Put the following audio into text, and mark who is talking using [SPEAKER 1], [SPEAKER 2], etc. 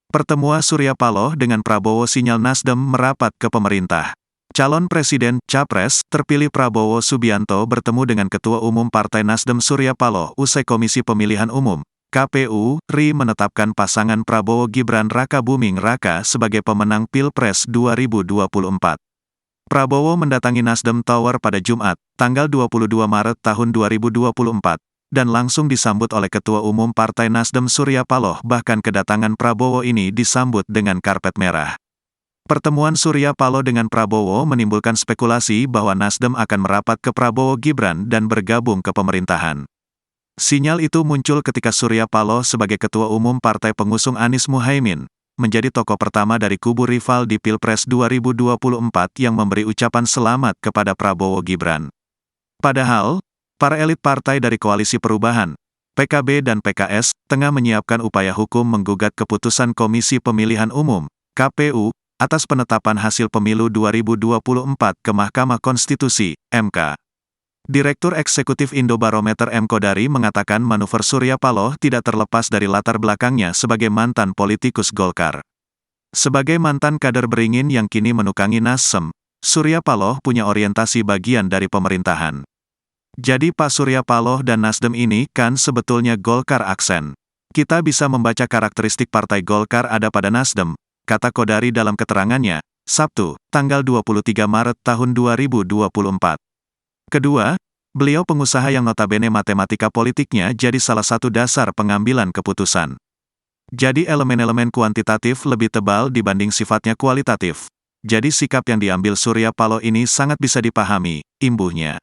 [SPEAKER 1] Pertemuan Surya Paloh dengan Prabowo sinyal Nasdem merapat ke pemerintah. Calon Presiden, Capres, terpilih Prabowo Subianto bertemu dengan Ketua Umum Partai Nasdem Surya Paloh usai Komisi Pemilihan Umum, KPU, RI menetapkan pasangan Prabowo Gibran Raka Buming Raka sebagai pemenang Pilpres 2024. Prabowo mendatangi Nasdem Tower pada Jumat, tanggal 22 Maret tahun 2024, dan langsung disambut oleh Ketua Umum Partai Nasdem Surya Paloh. Bahkan kedatangan Prabowo ini disambut dengan karpet merah. Pertemuan Surya Paloh dengan Prabowo menimbulkan spekulasi bahwa Nasdem akan merapat ke Prabowo Gibran dan bergabung ke pemerintahan. Sinyal itu muncul ketika Surya Paloh sebagai Ketua Umum Partai Pengusung Anies Muhaimin, menjadi tokoh pertama dari kubu rival di Pilpres 2024 yang memberi ucapan selamat kepada Prabowo Gibran. Padahal, para elit partai dari Koalisi Perubahan, PKB dan PKS, tengah menyiapkan upaya hukum menggugat keputusan Komisi Pemilihan Umum, KPU, atas penetapan hasil pemilu 2024 ke Mahkamah Konstitusi, MK. Direktur Eksekutif Indobarometer M. Kodari mengatakan manuver Surya Paloh tidak terlepas dari latar belakangnya sebagai mantan politikus Golkar. Sebagai mantan kader beringin yang kini menukangi Nasdem, Surya Paloh punya orientasi bagian dari pemerintahan. Jadi Pak Surya Paloh dan Nasdem ini kan sebetulnya Golkar aksen. Kita bisa membaca karakteristik Partai Golkar ada pada Nasdem, kata Kodari dalam keterangannya, Sabtu, tanggal 23 Maret tahun 2024. Kedua, beliau pengusaha yang notabene matematika politiknya jadi salah satu dasar pengambilan keputusan. Jadi elemen-elemen kuantitatif lebih tebal dibanding sifatnya kualitatif. Jadi sikap yang diambil Surya Paloh ini sangat bisa dipahami, imbuhnya.